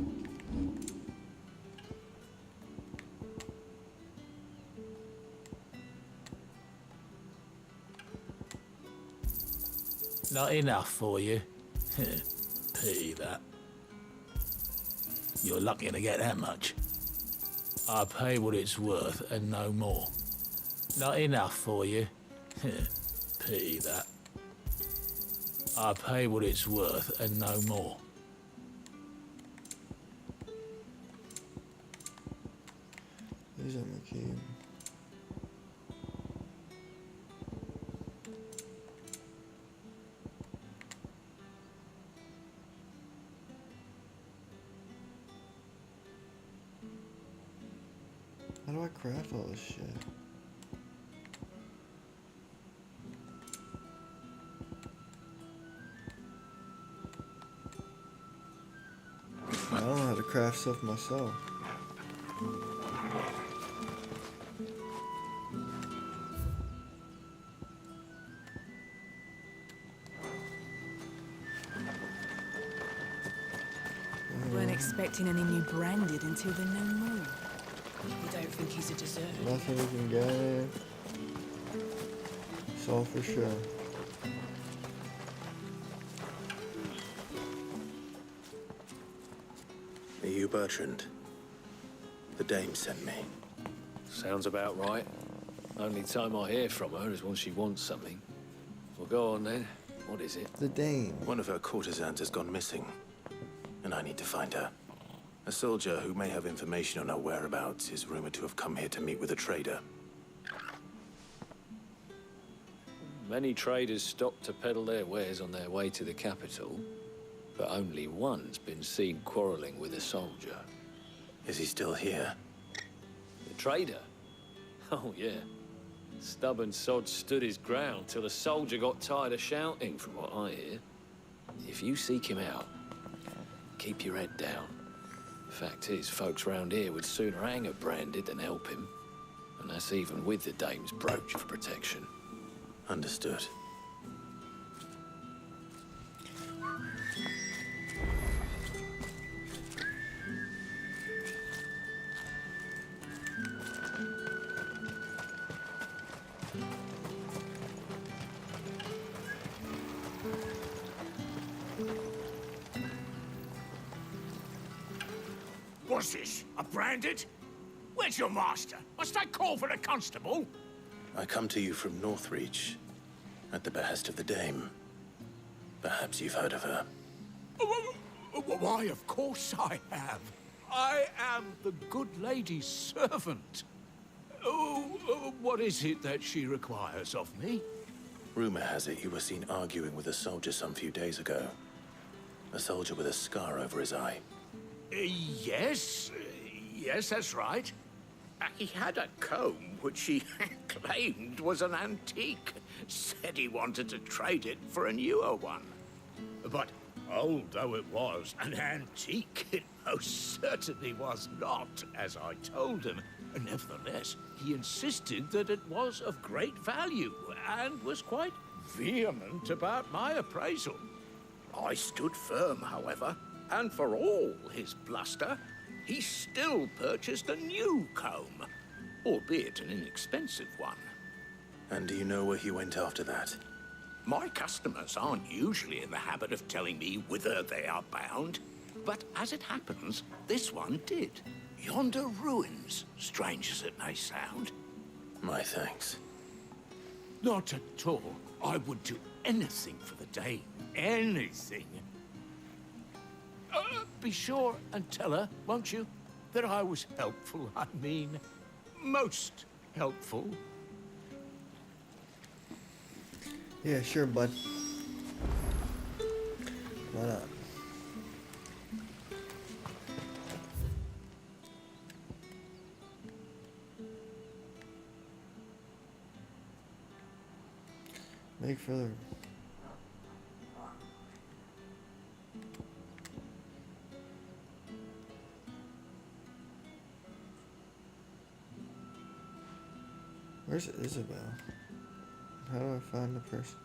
S4: Not enough for you? Pity that. You're lucky to get that much. I pay what it's worth and no more. Not enough for you? Pity that. I pay what it's worth and no more.
S1: These are McKee. How do I craft all this shit? I don't know how to craft stuff myself.
S14: Weren't expecting any new branded until the new moon. You don't think he's a deserter?
S1: Nothing we can get. So for sure.
S5: Are you Bertrand? The dame sent me.
S10: Sounds about right. Only time I hear from her is when she wants something. Well, go on then. What is it?
S1: The dame.
S5: One of her courtesans has gone missing, and I need to find her. A soldier who may have information on her whereabouts is rumored to have come here to meet with a trader.
S10: Many traders stop to peddle their wares on their way to the capital, but only one's been seen quarreling with a soldier.
S5: Is he still here?
S10: The trader? Oh, yeah. Stubborn sod stood his ground till the soldier got tired of shouting, from what I hear. If you seek him out, keep your head down. Fact is, folks round here would sooner hang a branded than help him. And that's even with the dame's brooch of protection.
S5: Understood.
S4: What's this? A branded? Where's your master? Must I call for the constable?
S5: I come to you from Northreach, at the behest of the dame. Perhaps you've heard of her.
S4: Why, of course I have. I am the good lady's servant. What is it that she requires of me?
S5: Rumor has it you were seen arguing with a soldier some few days ago. A soldier with a scar over his eye.
S4: Yes, that's right. He had a comb which he claimed was an antique. Said he wanted to trade it for a newer one. But old though it was, an antique it most certainly was not, as I told him. Nevertheless, he insisted that it was of great value and was quite vehement about my appraisal. I stood firm, however, and for all his bluster, he still purchased a new comb, albeit an inexpensive one.
S5: And do you know where he went after that?
S4: My customers aren't usually in the habit of telling me whither they are bound. But as it happens, this one did. Yonder ruins, strange as it may sound.
S5: My thanks.
S4: Not at all. I would do anything for the Dane. Anything. Be sure and tell her, won't you, that I was helpful. I mean, most helpful.
S1: Yeah, sure, bud. Why not? Make further. Where's Isabel? How do I find the person?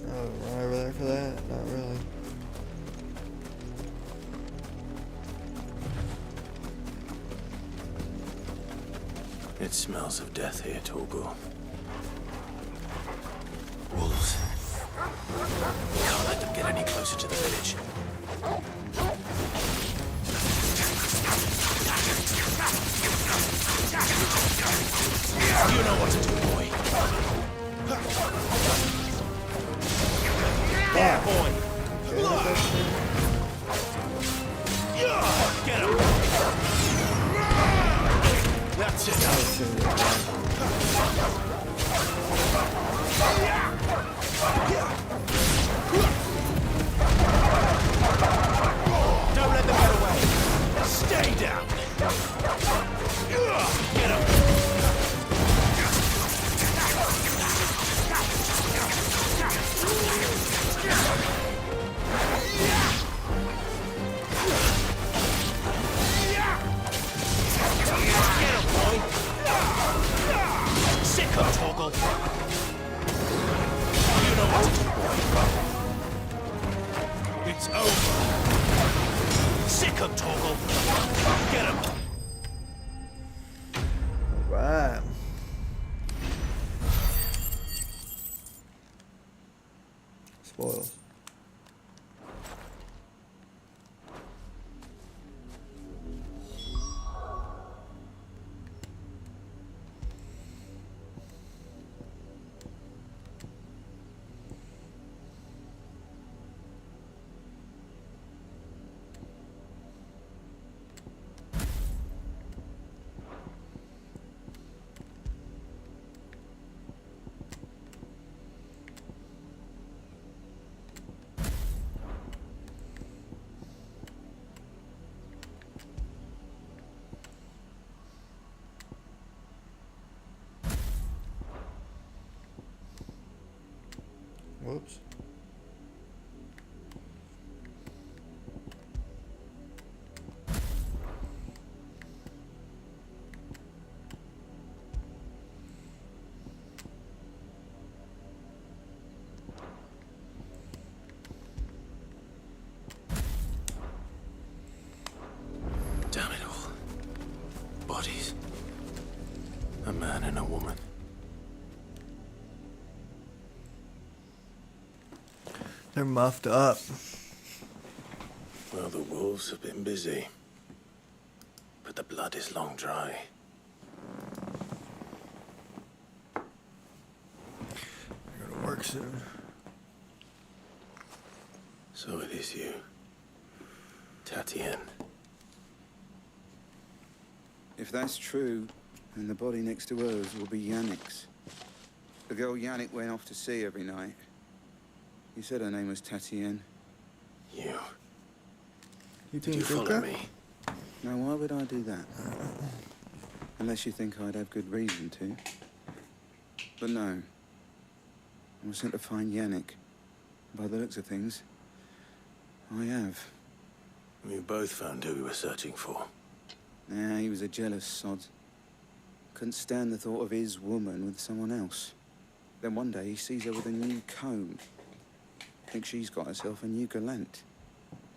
S1: Oh, run over there for that? Not really.
S5: It smells of death here, Torgal. Wolves. We can't let them get any closer to the village. You know what to do, boy. Yeah, boy. Get him. That's it. Don't let them get away. Stay down. Get him. Sick of Torgal. You know what to do, boy. It's over. Sick of Torgal. Get him.
S1: Right. Spoils. Whoops.
S5: Damn it all. Bodies. A man and a woman.
S1: They're muffed up.
S5: Well, the wolves have been busy. But the blood is long dry.
S1: I gotta work soon.
S5: So it is you. Tatienne.
S11: If that's true, then the body next to hers will be Yannick's. The girl Yannick went off to see every night. You said her name was Tatienne.
S5: You.
S1: You
S5: Did you follow me?
S11: Now, why would I do that? Unless you think I'd have good reason to. But no. I was sent to find Yannick. By the looks of things, I have.
S5: We both found who we were searching for.
S11: Nah, he was a jealous sod. Couldn't stand the thought of his woman with someone else. Then one day he sees her with a new comb. Thinks she's got herself a new gallant.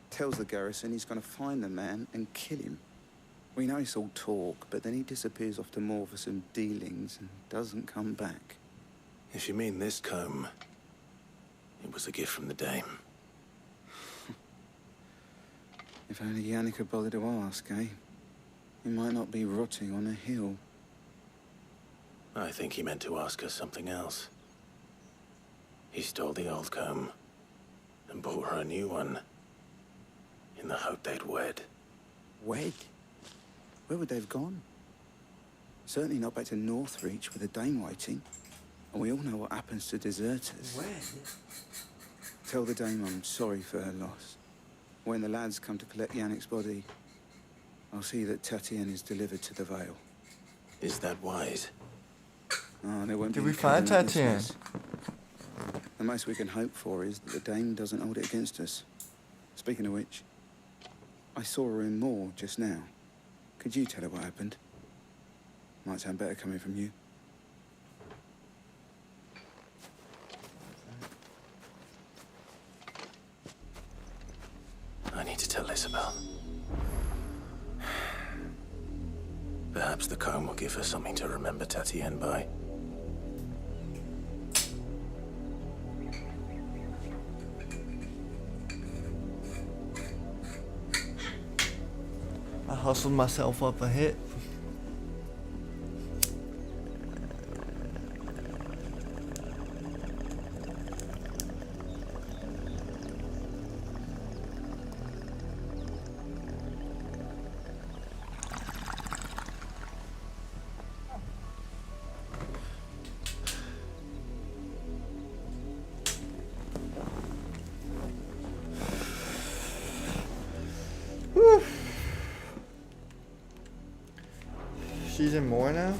S11: Tells the garrison he's going to find the man and kill him. We know it's all talk, but then he disappears off to more for some dealings and doesn't come back.
S5: If you mean this comb, it was a gift from the dame.
S11: If only Yannick had bothered to ask, eh? He might not be rotting on a hill.
S5: I think he meant to ask us something else. He stole the old comb and bought her a new one in the hope they'd wed.
S11: Wed? Where would they have gone? Certainly not back to Northreach with a dame waiting. And we all know what happens to deserters.
S2: Wed?
S11: Tell the dame I'm sorry for her loss. When the lads come to collect Yannick's body, I'll see that Tatienne is delivered to the Vale.
S5: Is that wise?
S11: Oh, there won't
S1: Did
S11: be
S1: we
S11: any
S1: find
S11: covering up this
S1: Tatienne?
S11: mess. The most we can hope for is that the dame doesn't hold it against us. Speaking of which, I saw her in Moor just now. Could you tell her what happened? Might sound better coming from you.
S5: I need to tell Isabel. Perhaps the comb will give her something to remember Tatienne by.
S1: I hustled myself up a hit. Whew. She's in more now?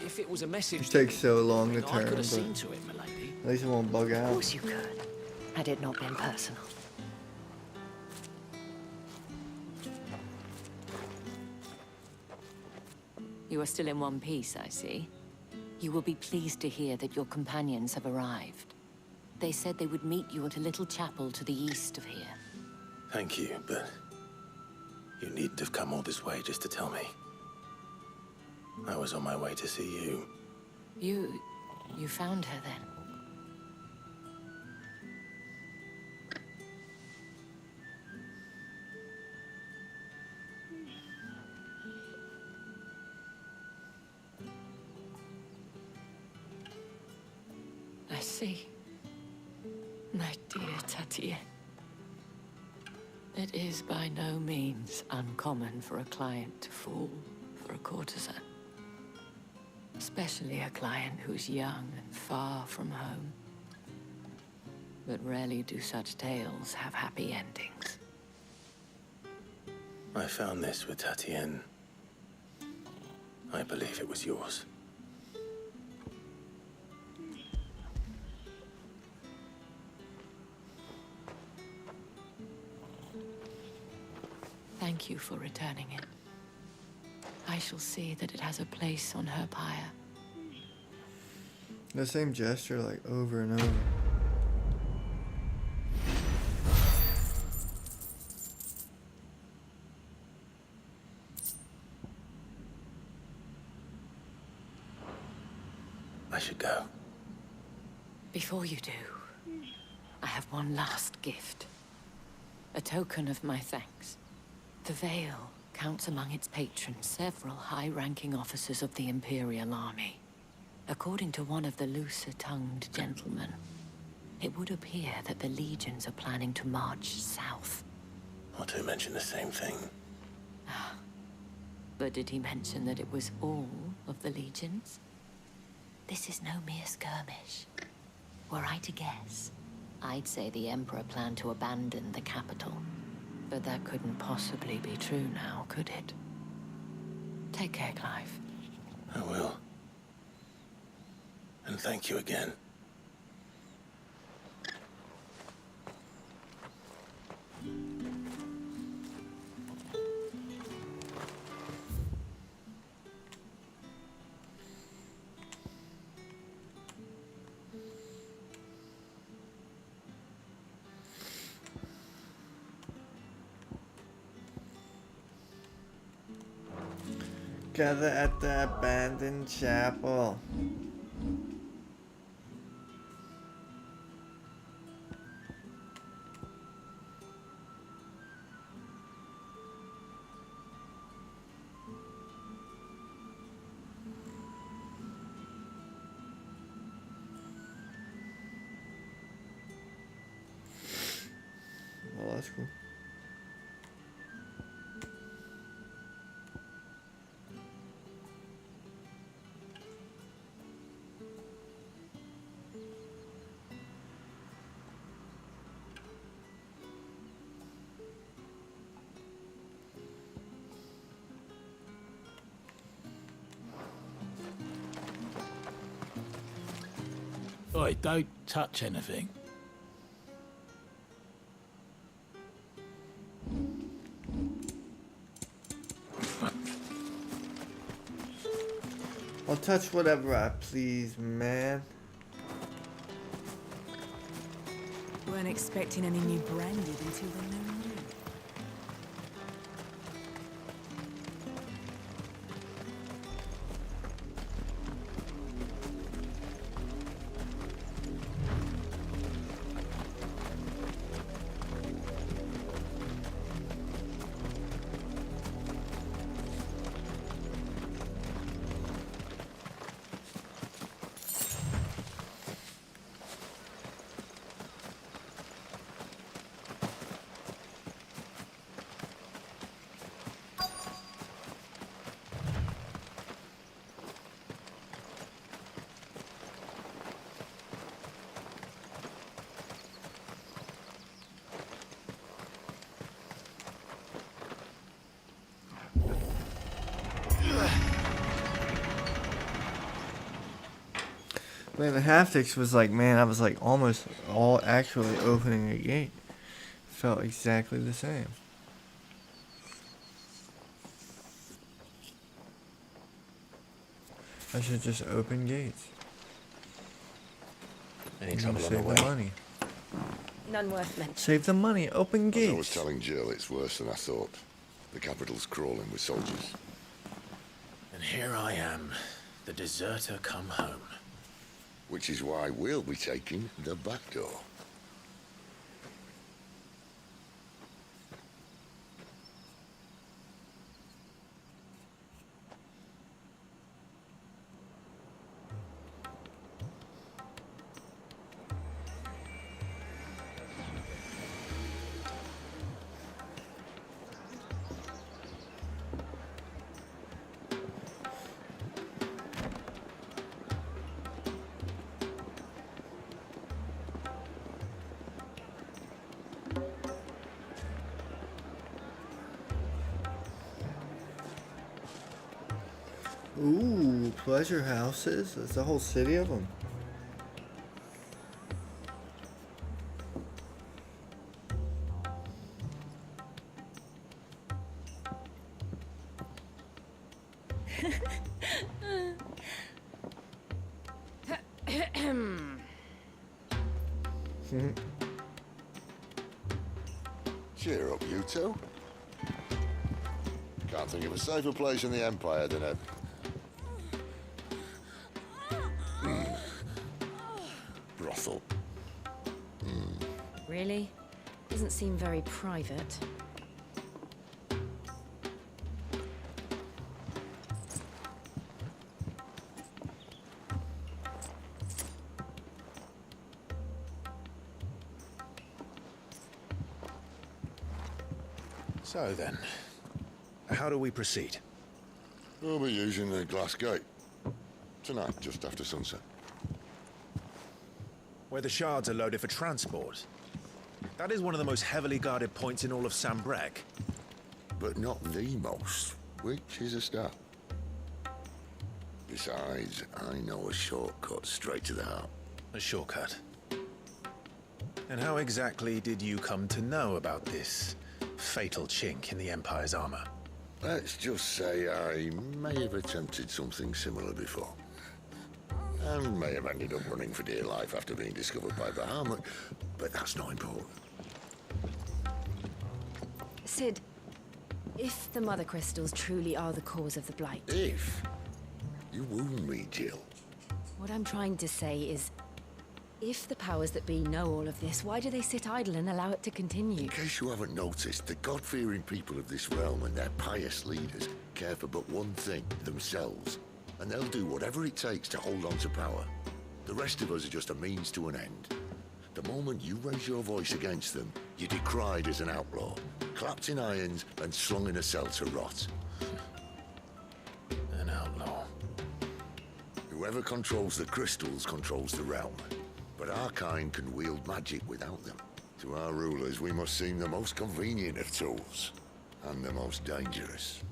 S10: If it was a message,
S1: It takes so long to
S10: I
S1: turn,
S10: could
S1: but
S10: have seen to it, milady.
S1: at least it won't bug
S12: Of
S1: out.
S12: course you could, had it not been personal. You are still in one piece, I see. You will be pleased to hear that your companions have arrived. They said they would meet you at a little chapel to the east of here.
S5: Thank you, but you needn't have come all this way just to tell me. I was on my way to see you.
S12: You found her then? I see. My dear Tatienne. It is by no means uncommon for a client to fall for a courtesan. Especially a client who's young and far from home. But rarely do such tales have happy endings.
S5: I found this with Tatienne. I believe it was yours.
S12: Thank you for returning it. I shall see that it has a place on her pyre.
S1: The same gesture like over and over.
S5: I should go.
S12: Before you do, I have one last gift. A token of my thanks. The Vale counts among its patrons several high-ranking officers of the Imperial Army. According to one of the looser-tongued gentlemen, it would appear that the legions are planning to march south.
S5: Or to mention the same thing.
S12: But did he mention that it was all of the legions? This is no mere skirmish. Were I to guess, I'd say the Emperor planned to abandon the capital. But that couldn't possibly be true now, could it? Take care, Clive.
S5: I will. And thank you again.
S1: Gather at the abandoned chapel. Well, that's cool.
S17: Oi, don't touch anything.
S1: I'll touch whatever I please, man.
S14: Weren't expecting any new branded until the new moon.
S1: Man, the haptics was like, man, I was like almost all actually opening a gate. Felt exactly the same. I should just open gates.
S5: Any trouble on the
S1: save
S5: way?
S1: the money.
S15: None worth mentioning.
S1: Save the money. Open
S18: As I was
S1: gates.
S18: telling Jill, it's worse than I thought. The capital's crawling with soldiers.
S5: And here I am, the deserter come home.
S18: Which is why we'll be taking the back door.
S1: Ooh, pleasure houses. There's a whole city of them.
S18: Cheer up, you two. Can't think of a safer place in the Empire than a... brothel.
S15: Really? Doesn't seem very private.
S5: So then, how do we proceed?
S18: We'll be using the glass gate. Tonight, just after sunset.
S19: Where the shards are loaded for transport. That is one of the most heavily guarded points in all of Sambrec.
S18: But not the most, which is a start. Besides, I know a shortcut straight to the heart.
S19: A shortcut? And how exactly did you come to know about this fatal chink in the Empire's armor?
S18: Let's just say I may have attempted something similar before. And may have ended up running for dear life after being discovered by Bahamut, but that's not important.
S6: Sid, if the Mother Crystals truly are the cause of the Blight...
S18: If? You wound me, Jill.
S6: What I'm trying to say is, if the powers that be know all of this, why do they sit idle and allow it to continue?
S18: In case you haven't noticed, the God-fearing people of this realm and their pious leaders care for but one thing, themselves. And they'll do whatever it takes to hold on to power. The rest of us are just a means to an end. The moment you raise your voice against them, you're decried as an outlaw, clapped in irons and slung in a cell to rot.
S19: An outlaw.
S18: Whoever controls the crystals controls the realm. But our kind can wield magic without them. To our rulers, we must seem the most convenient of tools, and the most dangerous.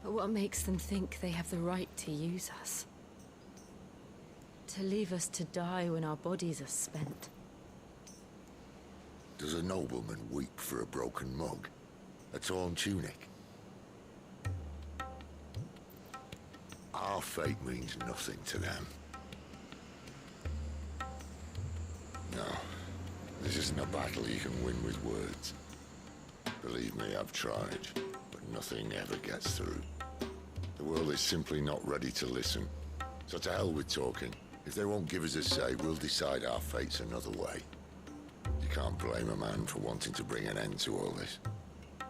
S6: But what makes them think they have the right to use us? To leave us to die when our bodies are spent?
S18: Does a nobleman weep for a broken mug? A torn tunic? Our fate means nothing to them. No, this isn't a battle you can win with words. Believe me, I've tried, but nothing ever gets through. The world is simply not ready to listen. So to hell with talking. If they won't give us a say, we'll decide our fates another way. You can't blame a man for wanting to bring an end to all this,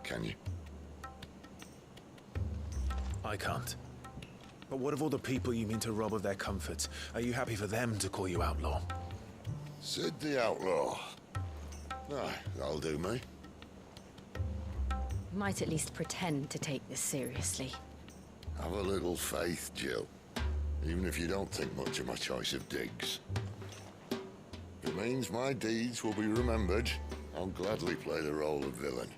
S18: can you?
S19: I can't. But what of all the people you mean to rob of their comforts? Are you happy for them to call you outlaw?
S18: Sid the Outlaw. Aye, that'll do me.
S6: Might at least pretend to take this seriously.
S18: Have a little faith, Jill. Even if you don't think much of my choice of digs. If it means my deeds will be remembered, I'll gladly play the role of villain.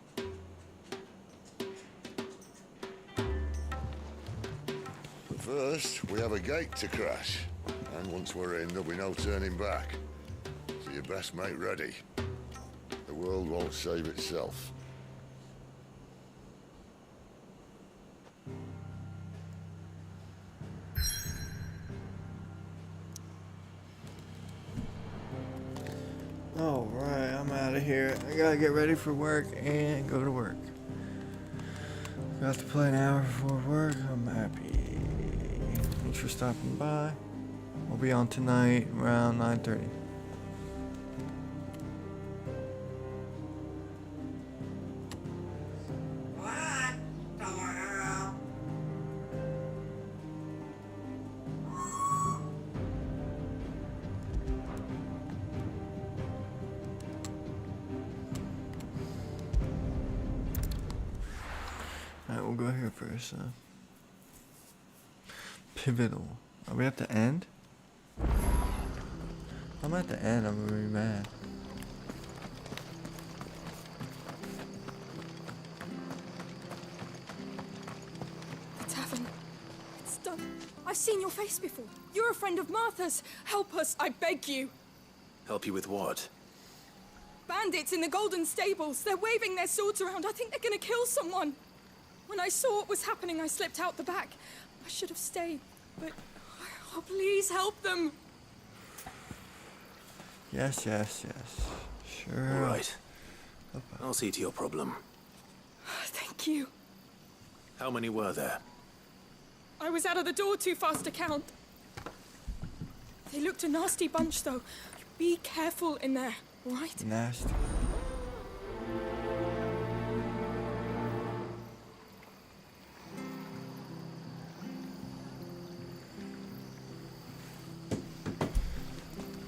S18: But first, we have a gate to crash. And once we're in, there'll be no turning back. So you best make ready. The world won't save itself.
S1: Alright, I'm out of here. I gotta get ready for work and go to work. Got to play an hour before work. I'm happy. Thanks for stopping by. We'll be on tonight around 9:30. Alright, we'll go here first. Pivotal. Are we at the end? If I'm at the end, I'm gonna be mad.
S20: The tavern. It's done. I've seen your face before. You're a friend of Martha's. Help us, I beg you.
S19: Help you with what?
S20: Bandits in the Golden Stables. They're waving their swords around. I think they're gonna kill someone. When I saw what was happening, I slipped out the back. I should have stayed, but... Oh, please help them.
S1: Yes, yes, yes. Sure.
S19: All right. I'll see to your problem.
S20: Thank you.
S19: How many were there?
S20: I was out of the door too fast to count. They looked a nasty bunch, though. Be careful in there, all right?
S1: Nasty.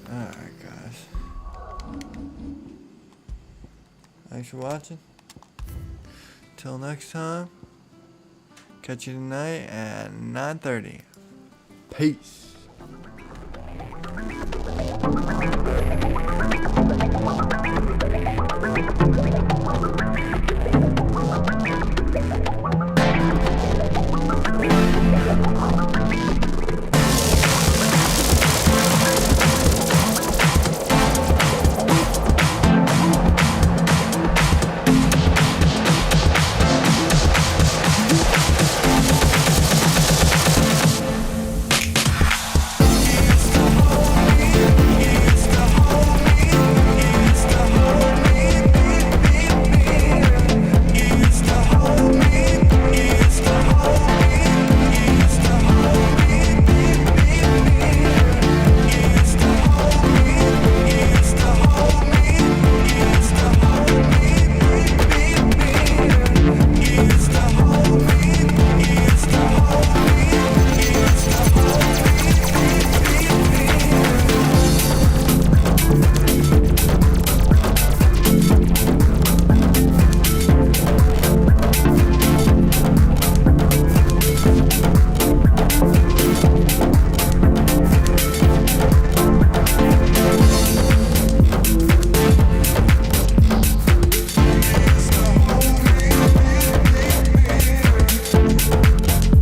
S1: Alright, guys. Thanks for watching. Till next time, Catch you tonight at 9:30. Peace.